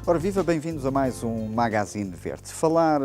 Ora viva, bem-vindos a mais um Magazine Verde. Falar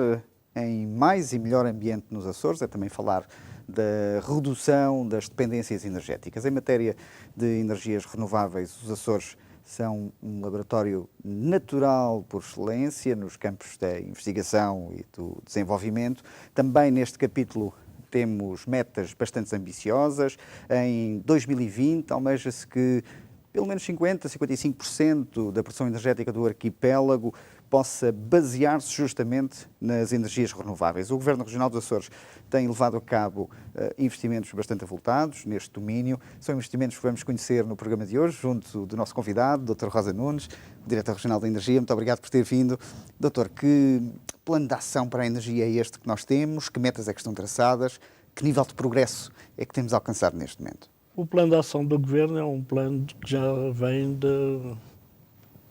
em mais e melhor ambiente nos Açores é também falar da redução das dependências energéticas. Em matéria de energias renováveis, os Açores são um laboratório natural por excelência nos campos da investigação e do desenvolvimento. Também neste capítulo temos metas bastante ambiciosas. Em 2020, almeja-se que pelo menos 55% da produção energética do arquipélago possa basear-se justamente nas energias renováveis. O Governo Regional dos Açores tem levado a cabo investimentos bastante avultados neste domínio. São investimentos que vamos conhecer no programa de hoje, junto do nosso convidado, Dr. Rosa Nunes, Diretor Regional da Energia. Muito obrigado por ter vindo. Doutor, que plano de ação para a energia é este que nós temos? Que metas é que estão traçadas? Que nível de progresso é que temos alcançado neste momento? O plano de ação do Governo é um plano que já vem de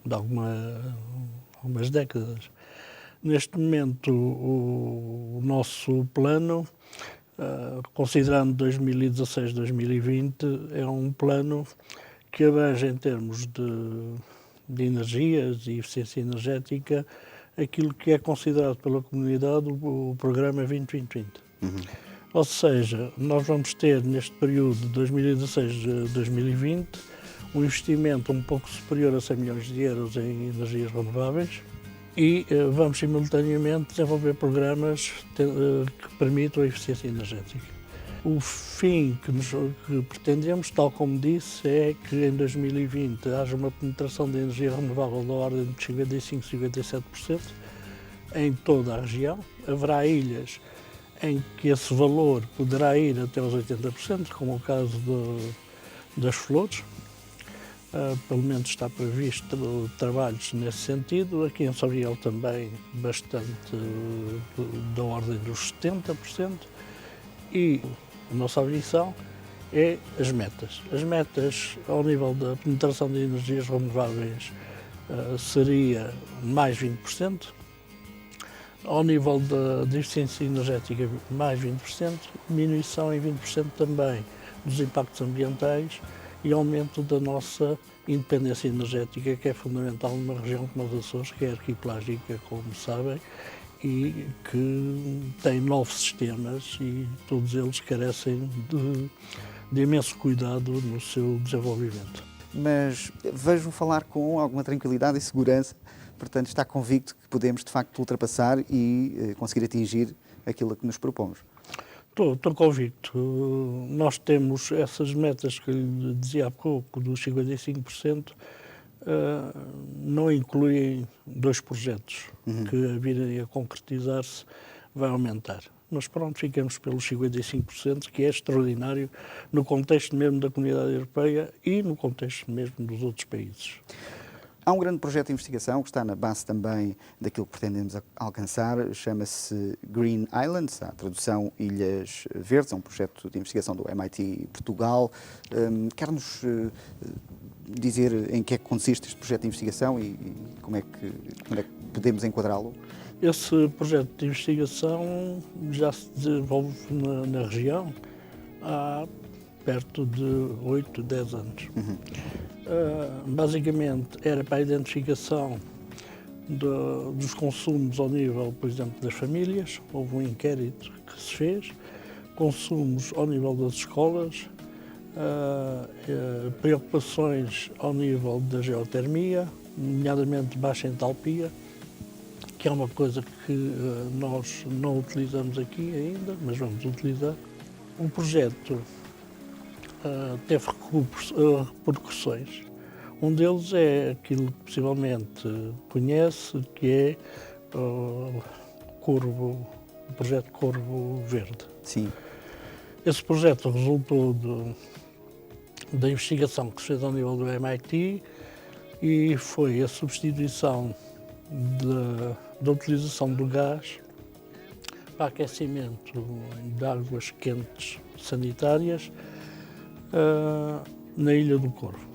algumas décadas. Neste momento, o nosso plano, considerando 2016-2020, é um plano que abrange em termos de energias e eficiência energética aquilo que é considerado pela comunidade o Programa 2020. Ou seja, nós vamos ter neste período de 2016 a 2020 um investimento um pouco superior a 100 milhões de euros em energias renováveis e vamos simultaneamente desenvolver programas que permitam a eficiência energética. O fim que pretendemos, tal como disse, é que em 2020 haja uma penetração de energia renovável da ordem de 55-57% em toda a região. Haverá ilhas em que esse valor poderá ir até aos 80%, como o caso das Flores. Pelo menos está previsto trabalhos nesse sentido. Aqui em São Miguel também bastante da ordem dos 70%. E a nossa ambição é as metas. As metas ao nível da penetração de energias renováveis seria mais 20%. Ao nível da eficiência energética, mais 20%, diminuição em 20% também dos impactos ambientais e aumento da nossa independência energética, que é fundamental numa região como os Açores, que é arquipelágica, como sabem, e que tem 9 sistemas e todos eles carecem de imenso cuidado no seu desenvolvimento. Mas vejo falar com alguma tranquilidade e segurança. Portanto, está convicto que podemos, de facto, ultrapassar e conseguir atingir aquilo que nos propomos? Estou convicto. Nós temos essas metas que lhe dizia há pouco, dos 55%, não incluem 2 projetos que, a virem a concretizar-se, vai aumentar. Mas pronto, ficamos pelos 55%, que é extraordinário no contexto mesmo da Comunidade Europeia e no contexto mesmo dos outros países. Há um grande projeto de investigação que está na base também daquilo que pretendemos alcançar, chama-se Green Islands, a tradução Ilhas Verdes, é um projeto de investigação do MIT Portugal. Quer-nos dizer em que é que consiste este projeto de investigação e como é que podemos enquadrá-lo? Esse projeto de investigação já se desenvolve na região há perto de 8, 10 anos. Basicamente era para a identificação dos consumos ao nível, por exemplo, das famílias. Houve um inquérito que se fez, consumos ao nível das escolas, preocupações ao nível da geotermia, nomeadamente baixa entalpia, que é uma coisa que nós não utilizamos aqui ainda, mas vamos utilizar. O projeto teve repercussões. Um deles é aquilo que possivelmente conhece, que é o projeto Corvo Verde. Sim. Esse projeto resultou da investigação que se fez ao nível do MIT e foi a substituição da utilização do gás para aquecimento de águas quentes sanitárias na Ilha do Corvo.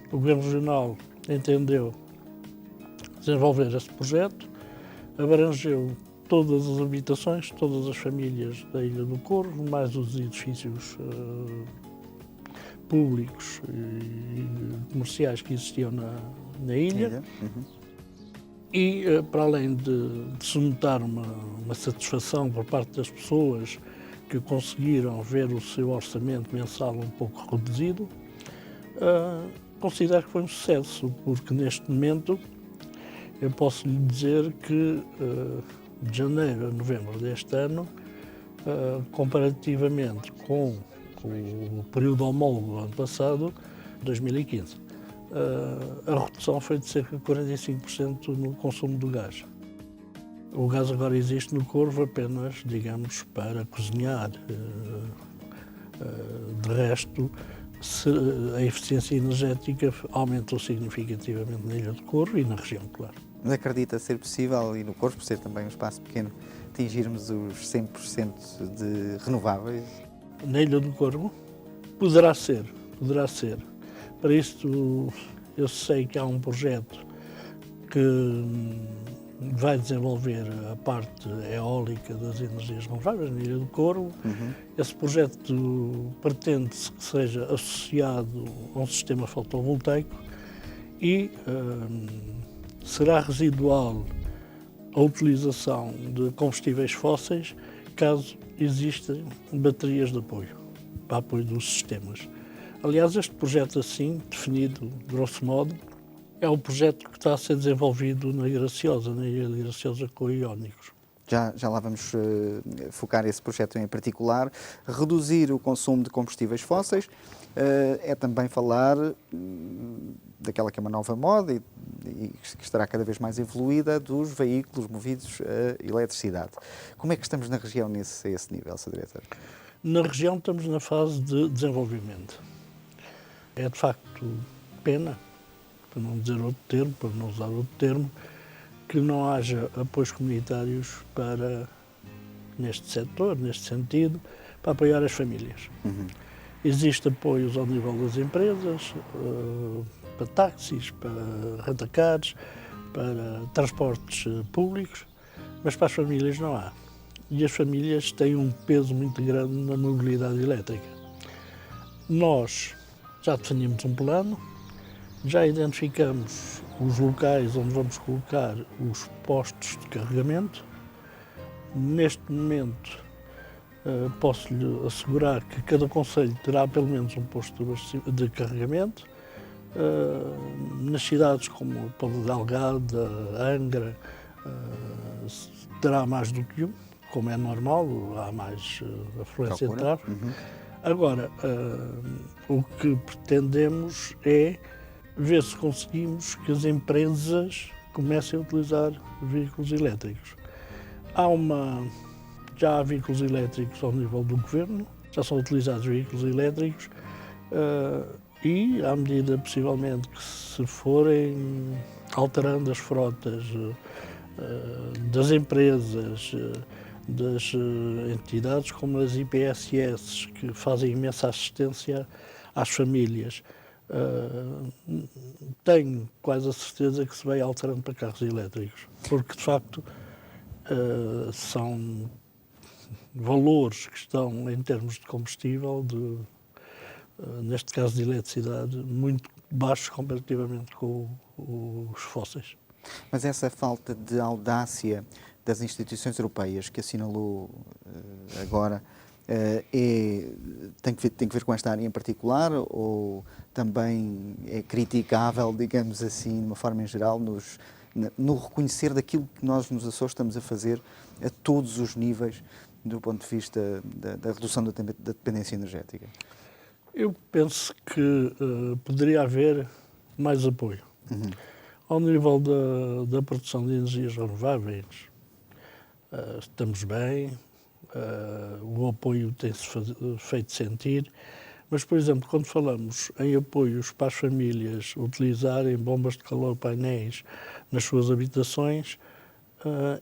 O Governo Regional entendeu desenvolver esse projeto, abrangeu todas as habitações, todas as famílias da Ilha do Corvo, mais os edifícios públicos e comerciais que existiam na ilha. E, para além de se notar uma satisfação por parte das pessoas que conseguiram ver o seu orçamento mensal um pouco reduzido, considero que foi um sucesso, porque neste momento eu posso lhe dizer que de janeiro a novembro deste ano, comparativamente com o período homólogo do ano passado, 2015, a redução foi de cerca de 45% no consumo do gás. O gás agora existe no Corvo apenas, digamos, para cozinhar. De resto, a eficiência energética aumentou significativamente na Ilha do Corvo e na região, claro. Mas acredita ser possível, e no Corvo, por ser também um espaço pequeno, atingirmos os 100% de renováveis? Na Ilha do Corvo? Poderá ser, poderá ser. Para isto, eu sei que há um projeto que vai desenvolver a parte eólica das energias renováveis na Ilha do Corvo. Esse projeto pretende-se que seja associado a um sistema fotovoltaico e será residual a utilização de combustíveis fósseis caso existam baterias de apoio, para apoio dos sistemas. Aliás, este projeto assim, definido, grosso modo, é o projeto que está a ser desenvolvido na Graciosa, na Ilha de Graciosa com iónicos. Já lá vamos focar esse projeto em particular. Reduzir o consumo de combustíveis fósseis é também falar daquela que é uma nova moda e que estará cada vez mais evoluída, dos veículos movidos a eletricidade. Como é que estamos na região a esse nível, Sr. Diretor? Na região estamos na fase de desenvolvimento. É de facto pena, para não dizer outro termo, para não usar outro termo, que não haja apoios comunitários para, neste setor, neste sentido, para apoiar as famílias. Existem apoios ao nível das empresas, para táxis, para rentacares, para transportes públicos, mas para as famílias não há. E as famílias têm um peso muito grande na mobilidade elétrica. Nós já definimos um plano, já identificamos os locais onde vamos colocar os postos de carregamento. Neste momento, posso-lhe assegurar que cada concelho terá pelo menos um posto de carregamento. Nas cidades como Ponta Delgada, Angra, terá mais do que um, como é normal, há mais afluência de tráfego. Agora, o que pretendemos é ver se conseguimos que as empresas comecem a utilizar veículos elétricos. Já há veículos elétricos ao nível do governo, já são utilizados veículos elétricos e, à medida possivelmente que se forem alterando as frotas das empresas, das entidades como as IPSS, que fazem imensa assistência às famílias, tenho quase a certeza que se vai alterando para carros elétricos, porque de facto são valores que estão em termos de combustível, neste caso de eletricidade, muito baixos comparativamente com os fósseis. Mas essa falta de audácia das instituições europeias que assinalou agora tem que ver com esta área em particular ou também é criticável, digamos assim, de uma forma em geral, no reconhecer daquilo que nós nos Açores estamos a fazer a todos os níveis do ponto de vista da redução da dependência energética? Eu penso que poderia haver mais apoio. Ao nível da produção de energias renováveis, estamos bem, o apoio tem-se feito sentir, mas, por exemplo, quando falamos em apoios para as famílias utilizarem bombas de calor, painéis nas suas habitações,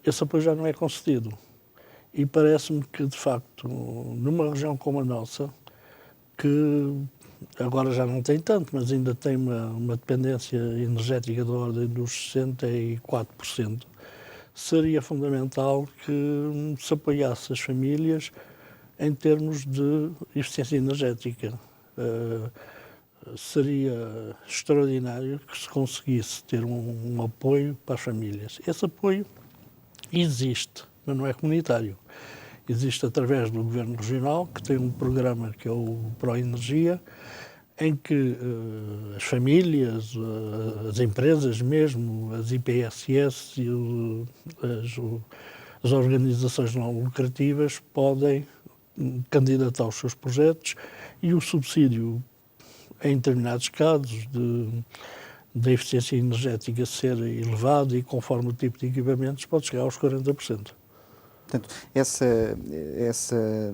esse apoio já não é concedido. E parece-me que, de facto, numa região como a nossa, que agora já não tem tanto, mas ainda tem uma dependência energética da ordem dos 64%, seria fundamental que se apoiasse as famílias em termos de eficiência energética. seria extraordinário que se conseguisse ter um apoio para as famílias. Esse apoio existe, mas não é comunitário. Existe através do Governo Regional, que tem um programa que é o Proenergia, em que as famílias, as empresas mesmo, as IPSS e as organizações não lucrativas podem candidatar os seus projetos e o subsídio, em determinados casos, de eficiência energética ser elevado e conforme o tipo de equipamentos pode chegar aos 40%. Portanto,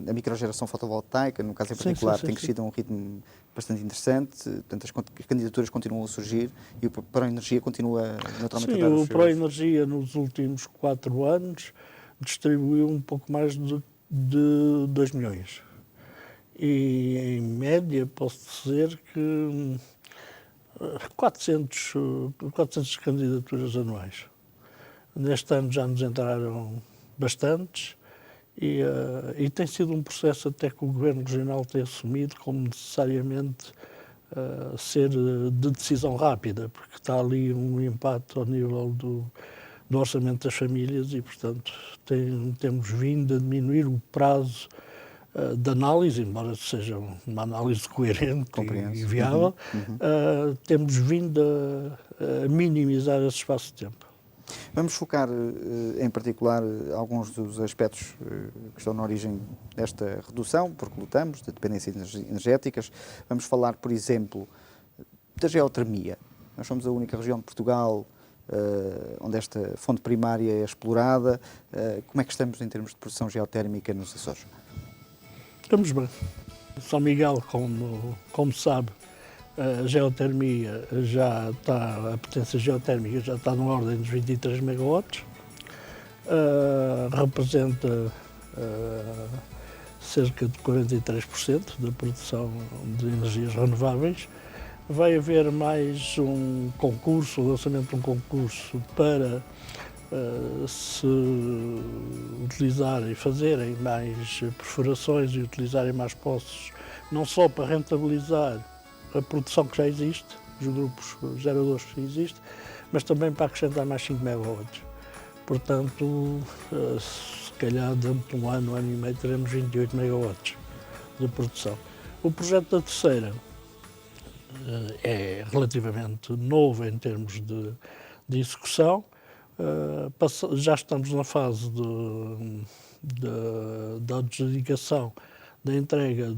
a microgeração fotovoltaica, no caso em particular, tem crescido a um ritmo bastante interessante. Portanto, as candidaturas continuam a surgir e o Proenergia continua naturalmente a dar os seus... O Proenergia, nos últimos 4 anos, distribuiu um pouco mais de 2 milhões. E, em média, posso dizer que 400 candidaturas anuais. Neste ano já nos entraram bastantes e tem sido um processo até que o Governo Regional tem assumido como necessariamente ser de decisão rápida, porque está ali um impacto ao nível do orçamento das famílias e, portanto, temos vindo a diminuir o prazo de análise, embora seja uma análise coerente e viável, temos vindo a minimizar esse espaço de tempo. Vamos focar, em particular, alguns dos aspectos que estão na origem desta redução, porque lutamos, de dependências energéticas. Vamos falar, por exemplo, da geotermia. Nós somos a única região de Portugal onde esta fonte primária é explorada. Como é que estamos em termos de produção geotérmica nos Açores? Estamos bem. São Miguel, como sabe, a geotermia a potência geotérmica já está na ordem dos 23 megawatts, representa cerca de 43% da produção de energias renováveis. Vai haver mais um concurso, o lançamento de um concurso para se utilizarem, fazerem mais perfurações e utilizarem mais poços, não só para rentabilizar a produção que já existe, os grupos geradores que já existem, mas também para acrescentar mais 5 megawatts. Portanto, se calhar dentro de um ano e meio, teremos 28 megawatts de produção. O projeto da terceira é relativamente novo em termos de execução. Já estamos na fase da adjudicação da entrega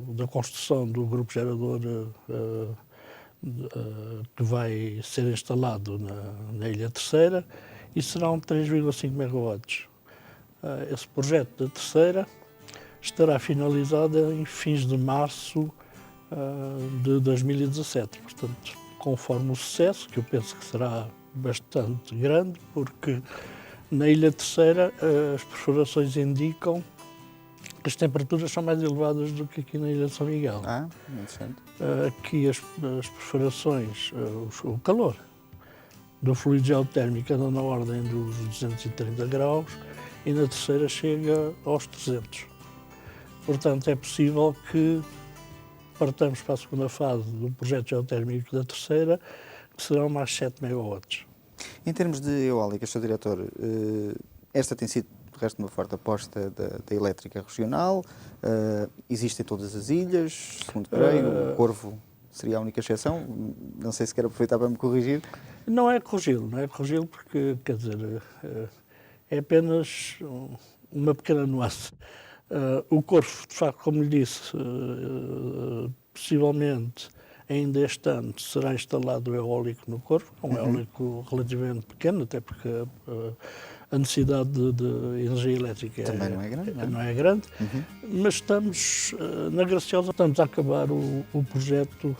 da construção do grupo gerador que vai ser instalado na Ilha Terceira e serão 3,5 megawatts. Esse projeto da terceira estará finalizado em fins de março de 2017, portanto, conforme o sucesso, que eu penso que será bastante grande, porque na Ilha Terceira as perfurações indicam que as temperaturas são mais elevadas do que aqui na Ilha de São Miguel. Interessante. Aqui as perfurações, o calor do fluido geotérmico anda na ordem dos 230 graus e na Terceira chega aos 300. Portanto, é possível que partamos para a segunda fase do projeto geotérmico da Terceira, que serão mais 7 megawatts. Em termos de eólica, Sr. Diretor, esta tem sido, de resto, uma forte aposta da elétrica regional. Existe em todas as ilhas, segundo creio. O Corvo seria a única exceção. Não sei se quer aproveitar para me corrigir. Não é corrigi-lo porque, quer dizer, é apenas uma pequena nuance. O Corvo, de facto, como lhe disse, possivelmente ainda este ano será instalado o eólico no Corvo, um eólico relativamente pequeno, até porque a necessidade de energia elétrica também não é grande. Mas estamos, na Graciosa, estamos a acabar o projeto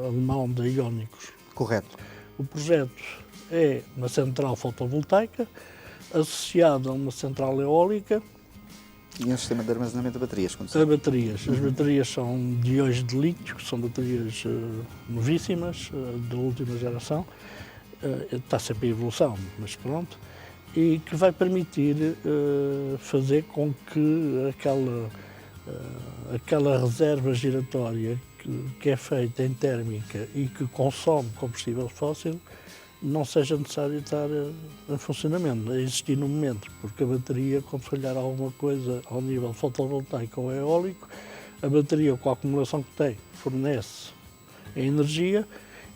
alemão da Iónicos. Correto. O projeto é uma central fotovoltaica associada a uma central eólica. E um sistema de armazenamento de baterias, como sabe? As baterias são de íons de lítio, que são baterias novíssimas, da última geração. Está sempre em evolução, mas pronto. E que vai permitir fazer com que aquela reserva giratória que é feita em térmica e que consome combustível fóssil não seja necessário estar em funcionamento, a existir no momento, porque a bateria, quando falhar alguma coisa ao nível fotovoltaico ou eólico, a bateria, com a acumulação que tem, fornece a energia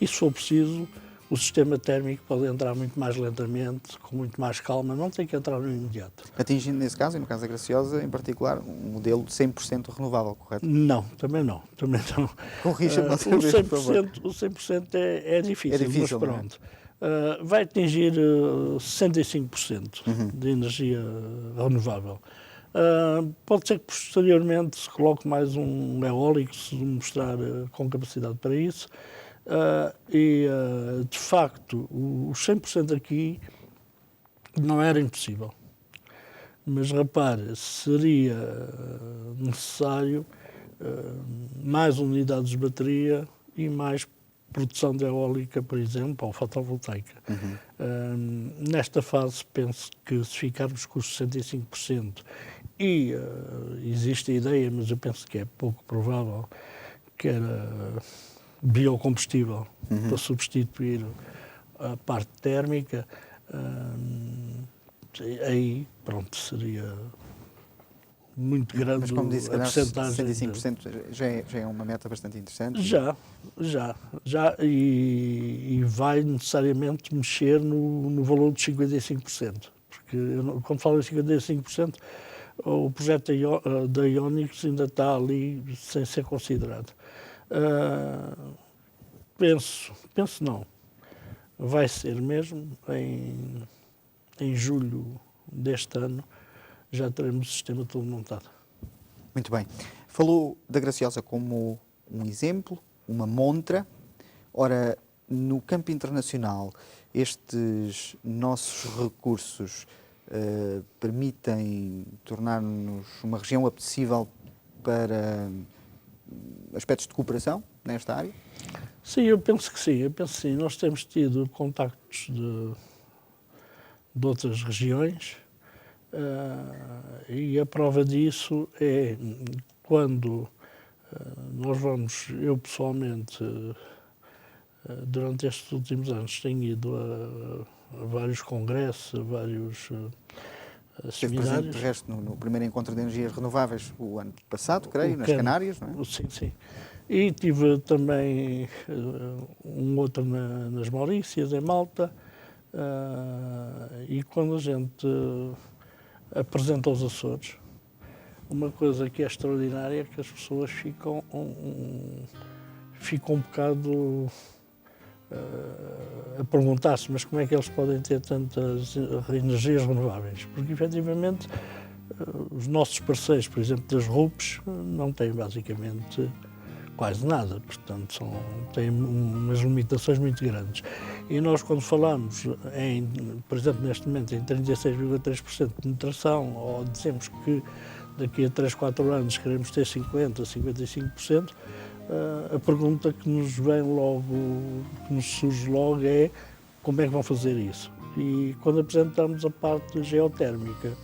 e, se for preciso, o sistema térmico pode entrar muito mais lentamente, com muito mais calma, não tem que entrar no imediato. Atingindo, nesse caso, e no caso da Graciosa, em particular, um modelo de 100% renovável, correto? Não, também não. Corrija-me outra O vez, por favor. 100% é difícil, É difícil, mas pronto. Vai atingir 65% de energia renovável. Pode ser que posteriormente se coloque mais um eólico, se mostrar com capacidade para isso. De facto, os 100% aqui não era impossível. Mas repare, seria necessário mais unidades de bateria e mais produção de eólica, por exemplo, ou fotovoltaica. Nesta fase, penso que se ficarmos com os 65%, e existe a ideia, mas eu penso que é pouco provável, que era biocombustível para substituir a parte térmica, aí, pronto, seria muito grande. Mas, como disse, a percentagem. 65% já é uma meta bastante interessante. Já, e vai necessariamente mexer no valor de 55%, porque quando falo em 55%, o projeto da Iónix ainda está ali sem ser considerado. Penso não, vai ser mesmo em julho deste ano, já teremos o sistema todo montado. Muito bem. Falou da Graciosa como um exemplo, uma montra. Ora, no campo internacional, estes nossos recursos permitem tornar-nos uma região apetecível para aspectos de cooperação nesta área? Sim, eu penso que sim. Nós temos tido contactos de outras regiões e a prova disso é quando nós vamos, eu pessoalmente, durante estes últimos anos, tenho ido a vários congressos, a vários Esteve presente, de resto, no primeiro encontro de energias renováveis o ano passado, creio, nas Canárias, não é? Sim. E tive também um outro nas Maurícias, em Malta, e quando a gente apresenta os Açores, uma coisa que é extraordinária é que as pessoas ficam um bocado a perguntar-se, mas como é que eles podem ter tantas energias renováveis? Porque, efetivamente, os nossos parceiros, por exemplo, das RUPs, não têm basicamente quase nada, portanto, têm umas limitações muito grandes. E nós, quando falamos, por exemplo, neste momento, em 36,3% de penetração, ou dizemos que daqui a 3, 4 anos queremos ter 50%, 55%, a pergunta que nos vem logo, que nos surge logo é como é que vão fazer isso? E quando apresentamos a parte geotérmica,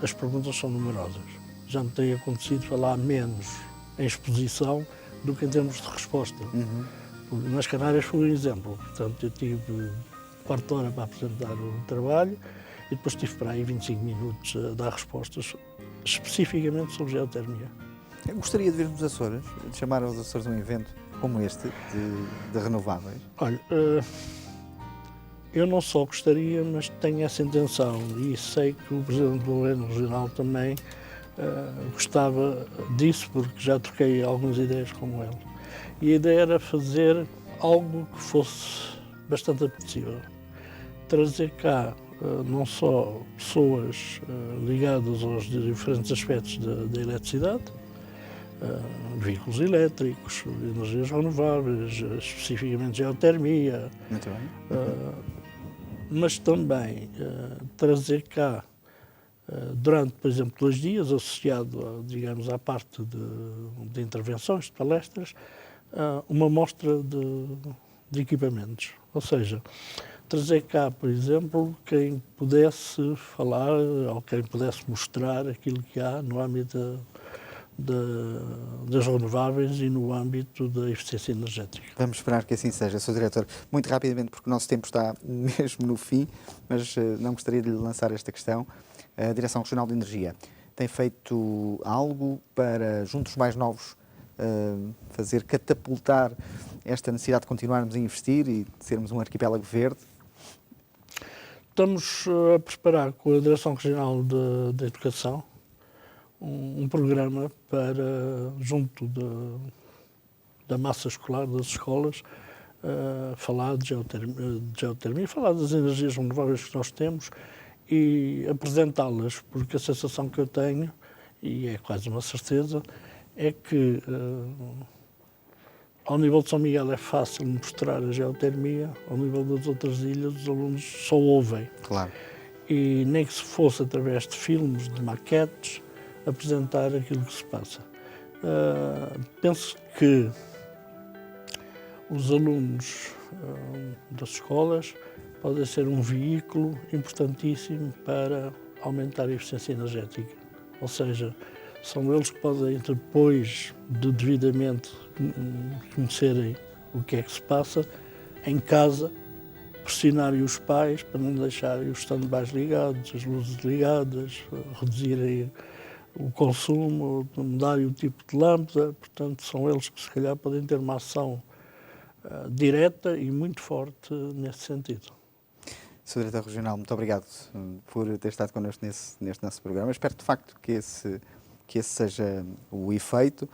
as perguntas são numerosas. Já me tem acontecido falar menos em exposição do que em termos de resposta. Nas Canárias foi um exemplo. Portanto, eu tive quarto hora para apresentar o trabalho e depois tive para aí 25 minutos a dar respostas especificamente sobre geotermia. Eu gostaria de ver nos Açores, de chamar aos Açores um evento como este, de renováveis. Olha, eu não só gostaria, mas tenho essa intenção e sei que o Presidente do Governo Regional também gostava disso, porque já troquei algumas ideias com ele. E a ideia era fazer algo que fosse bastante apetecível. Trazer cá não só pessoas ligadas aos diferentes aspectos da eletricidade, veículos elétricos, energias renováveis, especificamente geotermia, Muito bem. mas também trazer cá, durante, por exemplo, 2 dias, associado, digamos, à parte de intervenções, de palestras, uma mostra de equipamentos. Ou seja, trazer cá, por exemplo, quem pudesse falar ou quem pudesse mostrar aquilo que há no âmbito das renováveis e no âmbito da eficiência energética. Vamos esperar que assim seja. Sr. Diretor, muito rapidamente, porque o nosso tempo está mesmo no fim, mas não gostaria de lhe lançar esta questão. A Direção Regional de Energia tem feito algo para, junto aos mais novos, fazer catapultar esta necessidade de continuarmos a investir e de sermos um arquipélago verde? Estamos a preparar com a Direção Regional de Educação um programa para, junto da massa escolar, das escolas, falar de geotermia, falar das energias renováveis que nós temos e apresentá-las, porque a sensação que eu tenho, e é quase uma certeza, é que ao nível de São Miguel é fácil mostrar a geotermia, ao nível das outras ilhas os alunos só ouvem. Claro. E nem que se fosse através de filmes, de maquetes, apresentar aquilo que se passa. Penso que os alunos das escolas podem ser um veículo importantíssimo para aumentar a eficiência energética. Ou seja, são eles que podem, depois de devidamente conhecerem o que é que se passa, em casa, pressionarem os pais para não deixarem os stand-bys ligados, as luzes ligadas, reduzirem o consumo, mudarem o tipo de lâmpada. Portanto, são eles que, se calhar, podem ter uma ação direta e muito forte nesse sentido. Sr. Diretor Regional, muito obrigado por ter estado connosco neste nosso programa. Espero, de facto, que esse seja o efeito,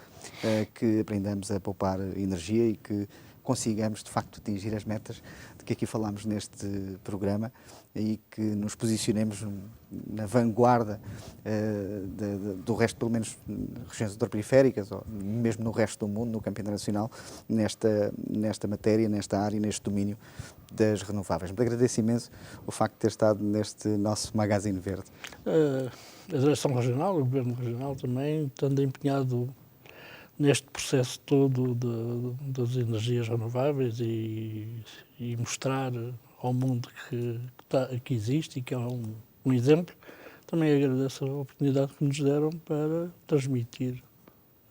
que aprendamos a poupar energia e que consigamos, de facto, atingir as metas de que aqui falámos neste programa e que nos posicionemos na vanguarda do resto, pelo menos regiões ultraperiféricas, ou mesmo no resto do mundo, no campo internacional, nesta matéria, nesta área, neste domínio das renováveis. Muito agradeço imenso o facto de ter estado neste nosso Magazine Verde. A Direção Regional, o Governo Regional também, estando empenhado neste processo todo das energias renováveis e mostrar ao mundo que existe e que é um exemplo, também agradeço a oportunidade que nos deram para transmitir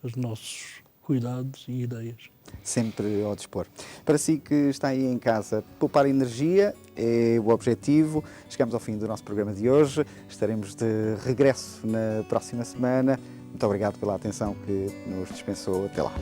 os nossos cuidados e ideias. Sempre ao dispor. Para si que está aí em casa, poupar energia é o objetivo. Chegamos ao fim do nosso programa de hoje. Estaremos de regresso na próxima semana. Muito obrigado pela atenção que nos dispensou. Até lá.